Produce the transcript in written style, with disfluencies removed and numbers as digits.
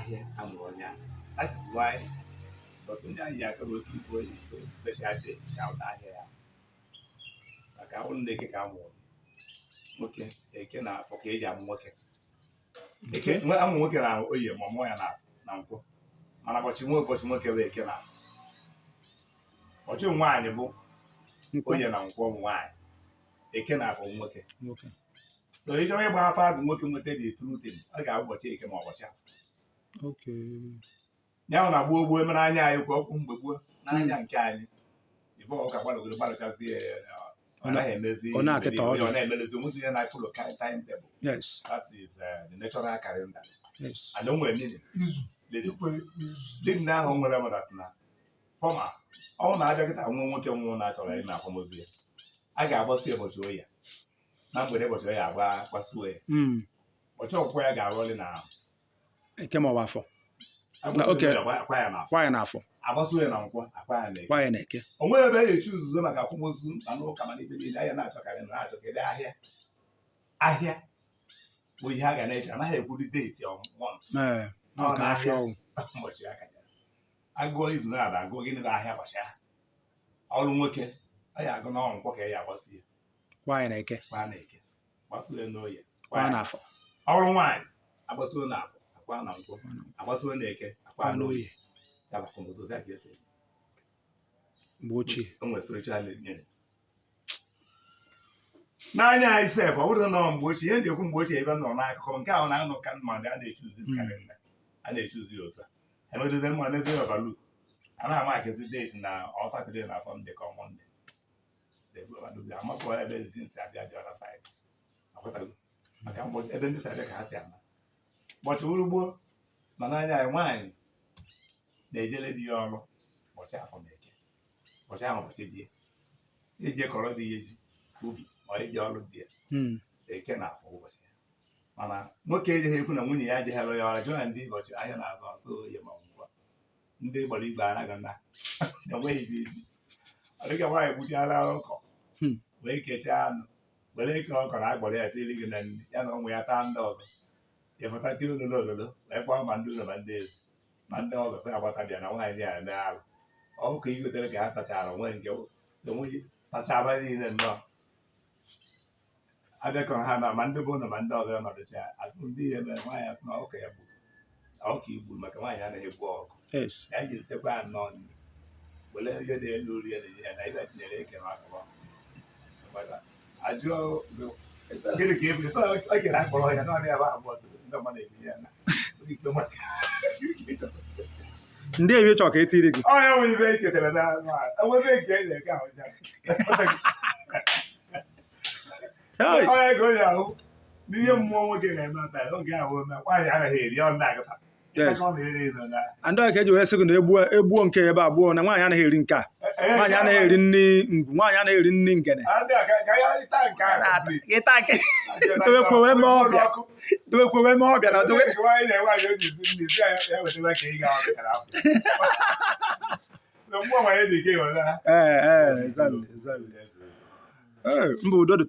ahịa amụrụ onye ahụ. That is why ọtụtụ ndị anyị ji achọ oke igbo so special day ka ụta ahịa ya maka ụlọ na-eke ka amụrụ nwoke eke na afọ ka eji amụ nwoke eke amụ nwoke na oye ma ọmụọ ya na nkwọ mana ụbọchị nwoke bụ eke na afọ ụbọchị nwaanyị bụ oye na nkwọ ụmụ nwaanyị eke na afọ nwoke so ị chọrọ ịgba afọ agụ nwoke nweta dị trutin ọ ga-abụ ụbọchị eke ma ụbọchị afọ ya na gboo emere anya anyị kwa ọkụ mgbe gboo n'anya nke anyị ibe ọka gbalụgoro gbalụchazi ọ naghị emezi ọ na-emelezi onwezi ihe na-afụlụ timetable. That is the natural calendar. And o nwere meaning dị ahụ nwere mụdat na fọma ọ na-abịa kịta nwa nwoke nwụrụ na-achọrọ ime akwamozu ya a ga-agbasi ụbọchị oya na mgbede ụbọchị oya gbasuo ya ụbọchị ọkwụkwọ ya ga-arụọlị na eke ma ọ bụ afọ akwa ya n'afọ agbasuo ya na nkwọ akwa ya na eke o nweghị ebe a ga-echi uzuzo maka akwamozu na n'ụka mana ibe niile anya na-achọkarị na-achọ kedu ahịa bụ ihe a ga na-eji anaghị ekwuri deeti ụbọchị ya kacha agụọ izu na-aba agụọ gịnị bụ ahịa ụbọchị ahụ ọrụ nwoke a ya agụ n'ọnwụ nkwọ ka ya agbasi ya kwa ya na eke gbasuo ya n'oye kwa n'afọ ọrụ nwaanyị agbasuo na afọ akwa na nkwọ agbasuo na eke akwa n'oye mgbe ochie o nwere spiritual meaning n'anya anyị sef ọ bụrụ na mgbe ochie ihe ndị ekwu mgbe ochie ebe nọ n'akụkọ nke ahụ na-anọ ka mmadụ a na-echuzi kalenda a na-echuzi otu a emedozi mma n'ezi ọbaluk a na-ama akezi deeti na Satọde na Sọnde ka Mọnde amapụ ebe ezi nsi abịa dị ọra saịdị akwụtago maka ebe ndị saịdị ka ha si ama ụbọchị urugbo ma n'anya anyị nwaanyị na-ejele di ya ọrụ ụbọchị afọ na eke ụbọchị ahụ ụbọchị di ya eji kọrọ dị ya eji ubi ma eji ọrụ dị ya eke na afọ ụbọchị ya mana nwoke ejeghị ekwu na nwunye ya ejeghara ya ọrụ jụọ na ndị ụbọchị ahịa na-azụ ọsọ oye ma ngwa ndị gbara igbe anaghị na enweghị ibe eji ọ dịka nwaanyị gbuchiara ọkọ wee kechaa anụ were eke ọkọ na agbara ya tiri gị na nri ya na ụmụ ya taa ndị ọzọ ịpụta tie ololo ololo wee kpọọ ma ndị ụlọ ma ndị ezi ma ndị ọzọ sị agbata bịa na nwaanyị ya eme alụ ọkụkọ igotere ka ha tachara onwe nke onwe tachaba niile nnọọ abịakọrọ ha na ma ndị bụ ụlọ ma ndị ọzọ nọdụcha atụ ndị ihe mere nwaanyị asị na ọkụkọ ya gburu ọkụkọ igburu maka nwaanyị anaghị egbu ọkụ ya ji nsekwa ya nnọọ were ihe dị elu ori ya na ibe tinyere eke na akụkọ ajụọ gịnị ka ebi ọ kere akpọrọ ya naanị ya bụ abụọ ndị ọma na-ebi ya na ndị ewe chọọ ka etiri gị ọ ya nwere ibe eketara na enwebe nke e na-eke ahụ ọ ya ka o ji ahụ n'ihe mmụọ nwoke na-eme ọta oge ahụ ome nwaanyị anaghị eri ọ na-agụta ndị ọka eji wee sị gị na egbuo nke ebe abụọ na nwaanyị anaghị eri nke a nwaanyị anaghị eri nri ngwu nwaanyị anaghị eri nri ngene towekwewe mee ọbịa na mba udo dị